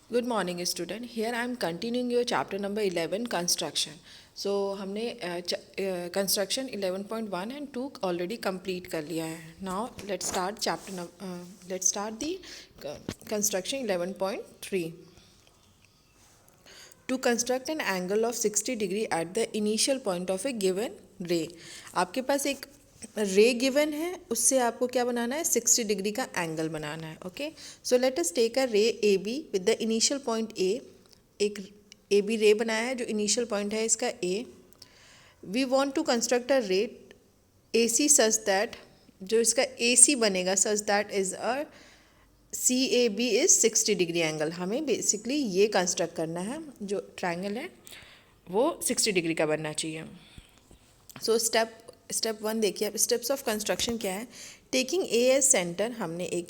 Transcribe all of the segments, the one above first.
Good morning student, here I am continuing your chapter number 11 construction. So हमने construction 11.1 and 2 already complete कर लिया है. Now let's start the construction 11.3. To construct an angle of 60 degree at the initial point of a given ray. आपके पास एक रे given है, उससे आपको क्या बनाना है, 60 डिग्री का एंगल बनाना है. Okay, so let us take a ray A B with the initial point A. एक ए बी रे बनाया है जो इनिशियल पॉइंट है इसका A. We want to construct a ray A C such that, जो इसका ए सी बनेगा such that is a C A B is 60 degree angle. हमें बेसिकली ये कंस्ट्रक्ट करना है, जो ट्राइंगल है वो 60 डिग्री का बनना चाहिए. सो स्टेप वन देखिए. अब स्टेप्स ऑफ कंस्ट्रक्शन क्या है. टेकिंग ए एज सेंटर, हमने एक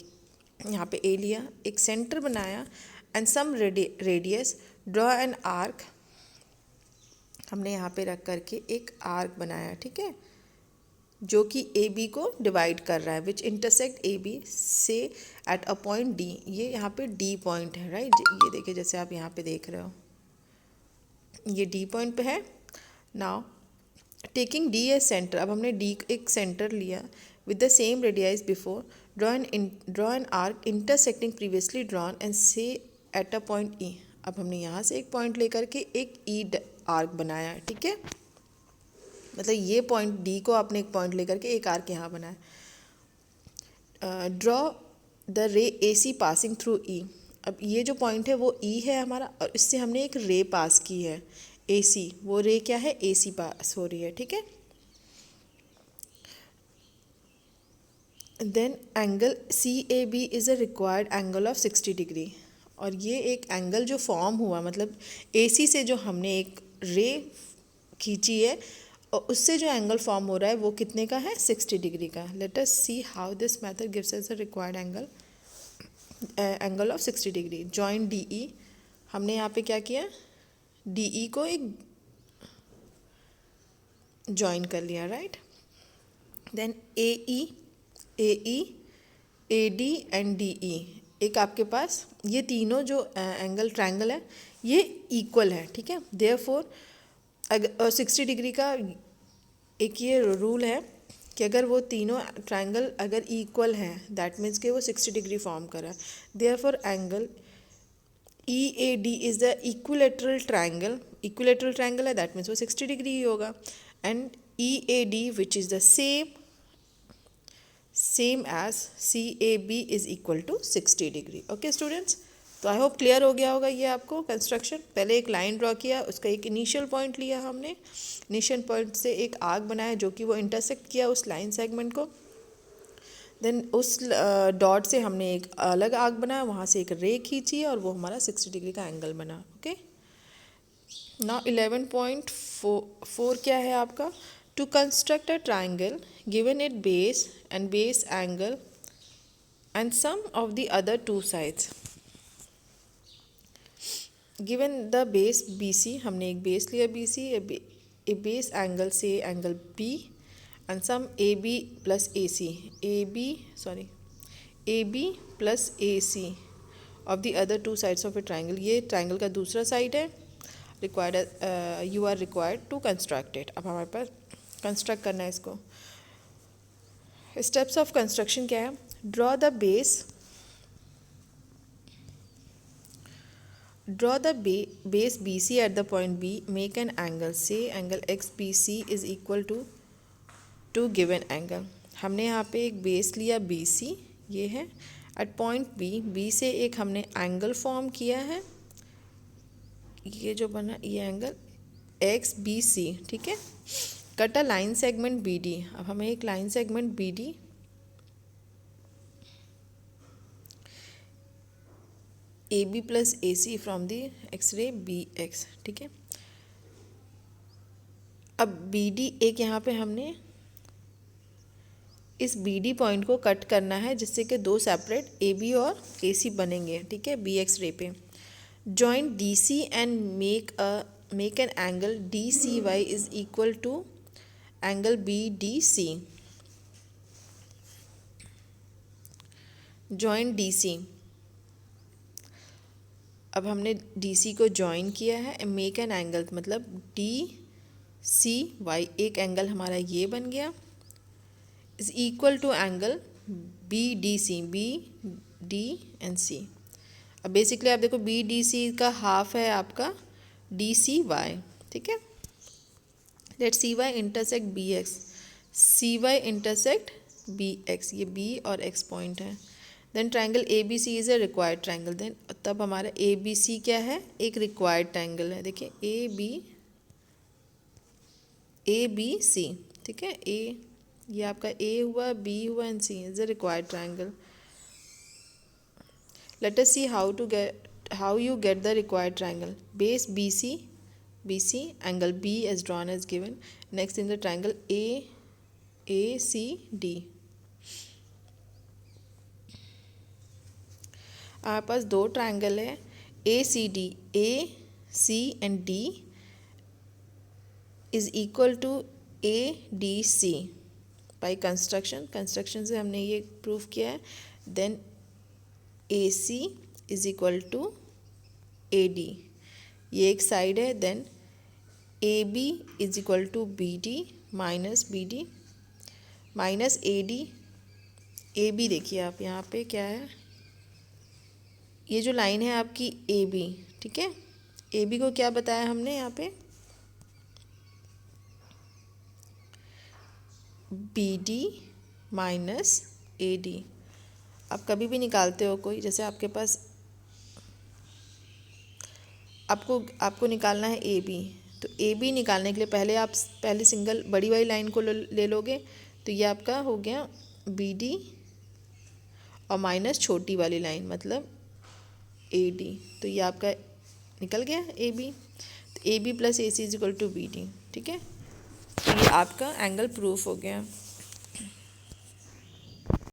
यहाँ पे ए लिया, एक सेंटर बनाया and some radius, draw an arc. हमने यहाँ पे रख करके एक आर्क बनाया, ठीक है, जो कि ए बी को डिवाइड कर रहा है, विच इंटरसेक्ट ए बी से एट अ पॉइंट डी. ये यहाँ पे डी पॉइंट है, राइट. ये देखिए जैसे आप यहाँ पे देख रहे हो, ये डी पॉइंट पे है. Now taking D as centre, अब हमने डी एक सेंटर लिया with the same radius before. Draw an arc intersecting previously drawn and से एट अ पॉइंट ई. अब हमने यहाँ से एक पॉइंट लेकर के एक ई आर्क बनाया, ठीक है. मतलब ये पॉइंट डी को आपने एक पॉइंट लेकर के एक आर्क यहाँ बनाया. ड्रॉ द रे ए सी पासिंग थ्रू ई. अब ये जो पॉइंट है वो ई है हमारा, और इससे हमने एक रे पास की है ए सी. वो रे क्या है, ए सी पास हो रही है, ठीक है. Then angle C A B is a required angle of 60 degree. और ये एक एंगल जो फॉर्म हुआ, मतलब ए सी से जो हमने एक रे खींची है और उससे जो एंगल फॉर्म हो रहा है वो कितने का है, 60 डिग्री का. Late us see how this method gives us the required angle of 60 degree. Join D E. हमने यहाँ पे क्या किया, डी ई को एक जॉइन कर लिया, right. Then A D and D E. एक आपके पास ये तीनों जो एंगल ट्रायंगल है ये इक्वल है, ठीक है. देयरफॉर अगर 60 डिग्री का एक ये रूल है कि अगर वो तीनों ट्रायंगल अगर इक्वल हैं, दैट मीन्स कि वो 60 डिग्री फॉर्म कर रहा है. Therefore angle E A D is the equilateral triangle है, दैट मीन्स वो 60 डिग्री ही होगा. And E A D which is the same as C A B is equal to 60 degree. Okay students, तो I hope clear हो गया होगा ये आपको कंस्ट्रक्शन. पहले एक लाइन ड्रॉ किया, उसका एक इनिशियल पॉइंट लिया हमने, इनिशियल पॉइंट से एक आर्क बनाया जो कि वो इंटरसेक्ट किया उस लाइन सेगमेंट को. देन उस डॉट से हमने एक अलग आर्क बनाया, वहाँ से एक रे खींची और वो हमारा 60 डिग्री का एंगल बना. ओके, नाउ 11.4 क्या है आपका. To construct a triangle given it base and base angle and sum of the other two sides. Given the base B C, हमने एक बेस लिया B C, A base angle से angle B and sum A B plus A C, A B plus A C of the other two sides of a triangle. ये triangle का दूसरा side है. You are required to construct it. अब हमारे पास construct करना है इसको. Steps of construction क्या है. Draw the base base BC at the point B. Make an angle. Say angle XBC is equal to given angle. हमने यहाँ पे एक बेस लिया BC, ये है. एट पॉइंट B से एक हमने एंगल फॉर्म किया है, ये जो बना ये एंगल XBC, ठीक है. Cut a line segment BD. अब हमें एक line segment BD A B plus A C from the X ray B X, ठीक है. अब बी डी एक यहाँ पे हमने इस बी डी पॉइंट को कट करना है जिससे कि दो सेपरेट ए बी और ए सी बनेंगे, ठीक है, बी एक्स रे पे. Join D C and make an angle D C Y is equal to angle B D C. Join D C. अब हमने डी सी को ज्वाइन किया है, मेक एन एंगल, मतलब डी सी वाई, एक angle हमारा ये बन गया, is equal to angle B D C, B D and C. अब बेसिकली आप देखो बी डी सी का हाफ है आपका डी सी वाई, ठीक है। Let C Y intersect B X, C Y intersect B X, ये बी और एक्स पॉइंट है। Then triangle A B C is a required triangle, then तब हमारा ए बी सी क्या है, एक रिक्वायर्ड ट्राइंगल है। देखिए ए बी सी, ठीक है। ए ये आपका ए हुआ, बी हुआ and C is a required triangle. Let us see how you get the required triangle. Base BC, angle B is drawn as given. Next in the triangle ACD. हमारे पास दो ट्राइंगल है ACD, AC and D is equal to ADC by construction से हमने ये prove किया है। Then AC is equal to AD, ये एक साइड है। Then AB is equal to BD minus BD minus AD। AB देखिए आप यहाँ पे क्या है, ये जो लाइन है आपकी AB, ठीक है। AB को क्या बताया हमने यहाँ पे, BD माइनस AD। आप कभी भी निकालते हो कोई, जैसे आपके पास आपको निकालना है ए बी, तो ए बी निकालने के लिए पहले सिंगल बड़ी वाली लाइन को ले लोगे, तो ये आपका हो गया बी डी और माइनस छोटी वाली लाइन मतलब ए डी, तो ये आपका निकल गया ए बी। तो A B plus A C is equal to B D, ठीक है। तो ये आपका एंगल प्रूफ हो गया।